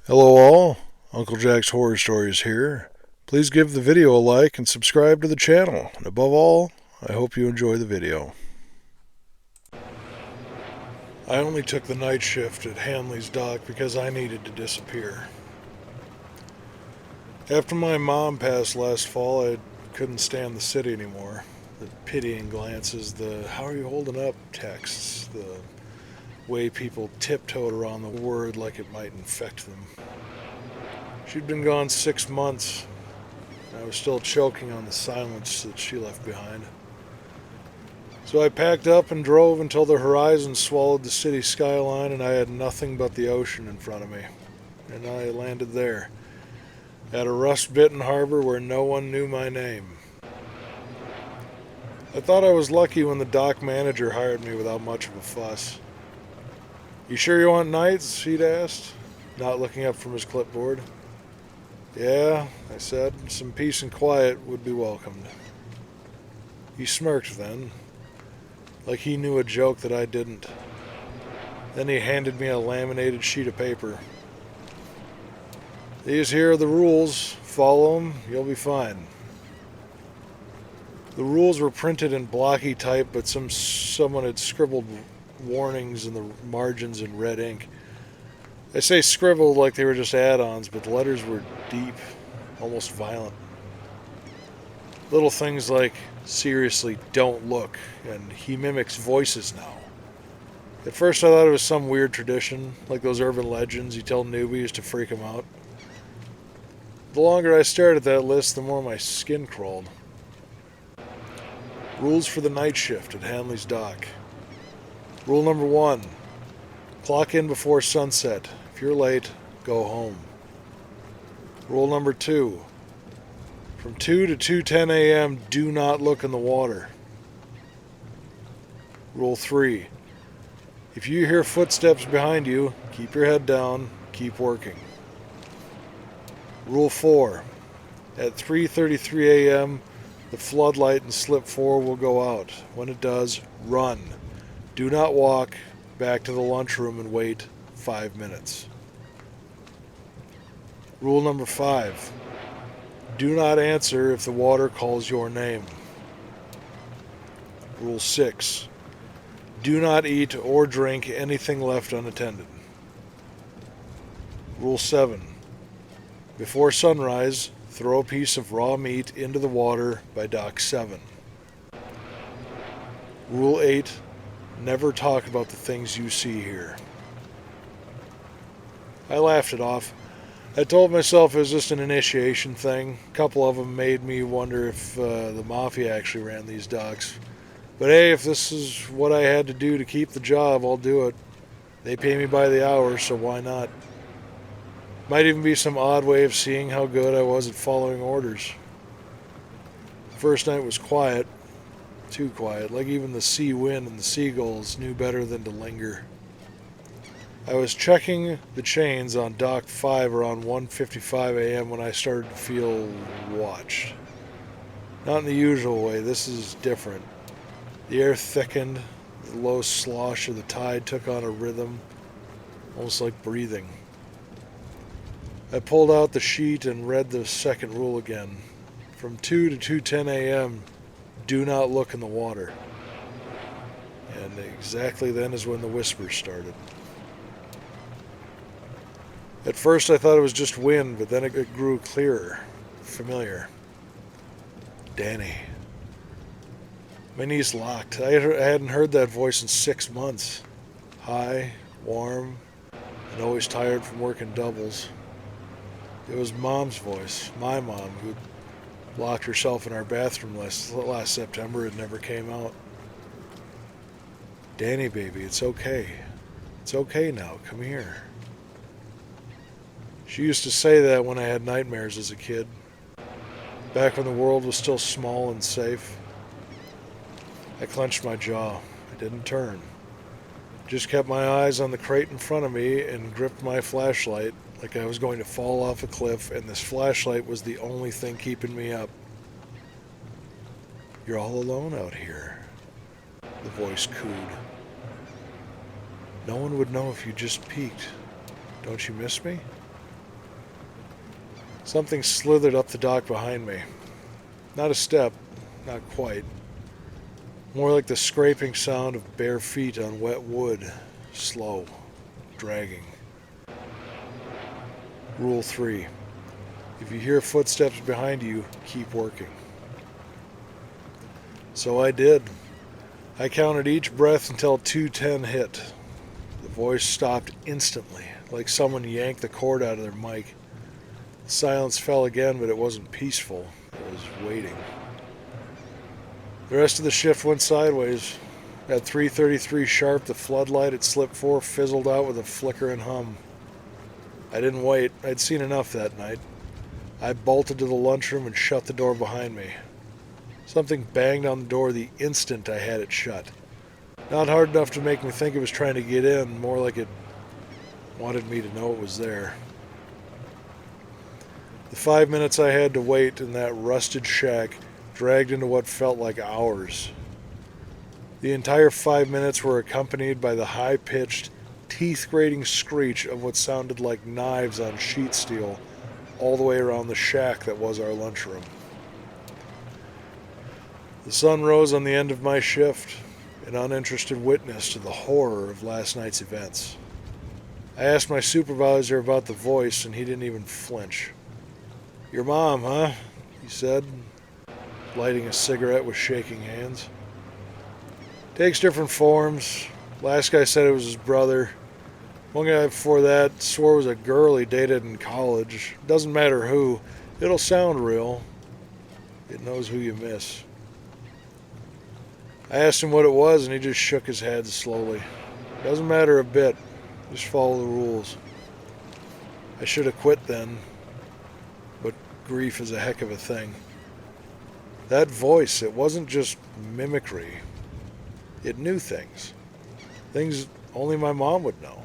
Hello all, Uncle Jack's Horror Stories here. Please give the video a like and subscribe to the channel. And above all, I hope you enjoy the video. I only took the night shift at Hanley's dock because I needed to disappear. After my mom passed last fall, I couldn't stand the city anymore. The pitying glances, the "how are you holding up" texts, the way people tiptoed around the word like it might infect them. She'd been gone 6 months, and I was still choking on the silence that she left behind. So I packed up and drove until the horizon swallowed the city skyline and I had nothing but the ocean in front of me. And I landed there, at a rust-bitten harbor where no one knew my name. I thought I was lucky when the dock manager hired me without much of a fuss. "You sure you want nights?" he'd asked, not looking up from his clipboard. "Yeah," I said, "some peace and quiet would be welcomed." He smirked then, like he knew a joke that I didn't. Then he handed me a laminated sheet of paper. "These here are the rules. Follow them, you'll be fine." The rules were printed in blocky type, but someone had scribbled warnings in the margins in red ink. I say scribbled like they were just add-ons, but the letters were deep, almost violent. Little things like, "Seriously, don't look," and "he mimics voices now." At first I thought it was some weird tradition, like those urban legends you tell newbies to freak them out. The longer I stared at that list, the more my skin crawled. Rules for the night shift at Hanley's dock. Rule number 1. Clock in before sunset. If you're late, go home. Rule number 2. From 2 to 2:10 a.m., do not look in the water. Rule 3. If you hear footsteps behind you, keep your head down, keep working. Rule 4. At 3:33 a.m., the floodlight in slip 4 will go out. When it does, run. Do not walk back to the lunchroom and wait 5 minutes. Rule number 5. Do not answer if the water calls your name. Rule 6. Do not eat or drink anything left unattended. Rule 7. Before sunrise, throw a piece of raw meat into the water by dock 7. Rule 8. Never talk about the things you see here. I laughed it off. I told myself it was just an initiation thing. A couple of them made me wonder if the mafia actually ran these docks. But hey, if this is what I had to do to keep the job, I'll do it. They pay me by the hour, so why not? Might even be some odd way of seeing how good I was at following orders. The first night was quiet. Too quiet, like even the sea wind and the seagulls knew better than to linger. I was checking the chains on dock 5 around 1:55 a.m. when I started to feel watched. Not in the usual way, this is different. The air thickened, the low slosh of the tide took on a rhythm, almost like breathing. I pulled out the sheet and read the second rule again. From 2 to 2:10 a.m., do not look in the water. And exactly then is when the whispers started. At first I thought it was just wind, but then it grew clearer, familiar. Danny. My knees locked. I hadn't heard that voice in 6 months. High, warm, and always tired from working doubles. It was Mom's voice, my mom, who locked herself in our bathroom last September and never came out. "Danny, baby, it's okay. It's okay now. Come here." She used to say that when I had nightmares as a kid, back when the world was still small and safe. I clenched my jaw. I didn't turn. Just kept my eyes on the crate in front of me and gripped my flashlight like I was going to fall off a cliff, and this flashlight was the only thing keeping me up. "You're all alone out here," the voice cooed. "No one would know if you just peeked. Don't you miss me?" Something slithered up the dock behind me. Not a step, not quite. More like the scraping sound of bare feet on wet wood. Slow, dragging. Rule 3. If you hear footsteps behind you, keep working. So I did. I counted each breath until 2:10 hit. The voice stopped instantly, like someone yanked the cord out of their mic. The silence fell again, but it wasn't peaceful. It was waiting. The rest of the shift went sideways. At 3:33 sharp, the floodlight at slip 4 fizzled out with a flicker and hum. I didn't wait. I'd seen enough that night. I bolted to the lunchroom and shut the door behind me. Something banged on the door the instant I had it shut. Not hard enough to make me think it was trying to get in, more like it wanted me to know it was there. The 5 minutes I had to wait in that rusted shack dragged into what felt like hours. The entire 5 minutes were accompanied by the high-pitched, teeth-grating screech of what sounded like knives on sheet steel all the way around the shack that was our lunchroom. The sun rose on the end of my shift, an uninterested witness to the horror of last night's events. I asked my supervisor about the voice, and he didn't even flinch. "Your mom, huh?" he said, lighting a cigarette with shaking hands. "Takes different forms. Last guy said it was his brother. One guy before that swore it was a girl he dated in college. Doesn't matter who. It'll sound real. It knows who you miss." I asked him what it was, and he just shook his head slowly. "Doesn't matter a bit. Just follow the rules." I should have quit then, but grief is a heck of a thing. That voice, it wasn't just mimicry. It knew things. Things only my mom would know.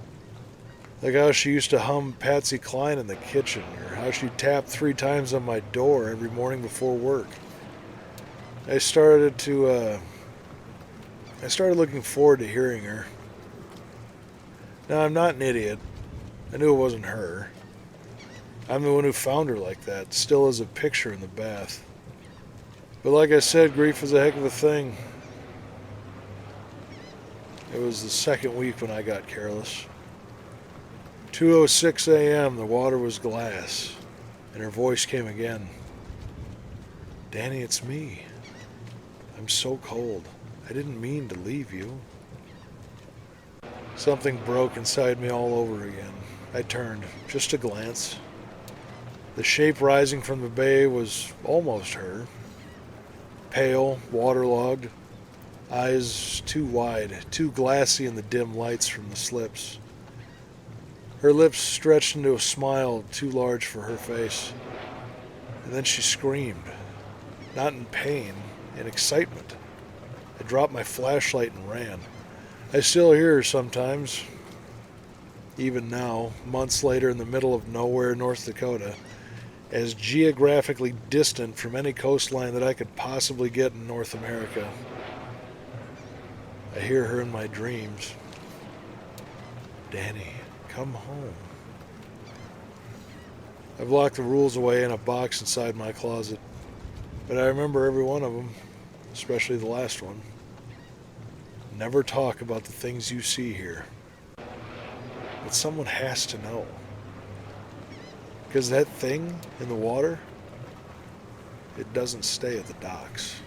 Like how she used to hum Patsy Cline in the kitchen, or how she tapped 3 times on my door every morning before work. I started looking forward to hearing her. Now, I'm not an idiot. I knew it wasn't her. I'm the one who found her like that, still as a picture in the bath. But like I said, grief is a heck of a thing. It was the second week when I got careless. 2:06 a.m., the water was glass, and her voice came again. "Danny, it's me. I'm so cold. I didn't mean to leave you." Something broke inside me all over again. I turned, just a glance. The shape rising from the bay was almost her. Pale, waterlogged, eyes too wide, too glassy in the dim lights from the slips. Her lips stretched into a smile too large for her face. And then she screamed. Not in pain, in excitement. I dropped my flashlight and ran. I still hear her sometimes. Even now, months later in the middle of nowhere, North Dakota, as geographically distant from any coastline that I could possibly get in North America. I hear her in my dreams. "Danny, come home." I've locked the rules away in a box inside my closet, but I remember every one of them, especially the last one. Never talk about the things you see here. But someone has to know. Because that thing in the water, it doesn't stay at the docks.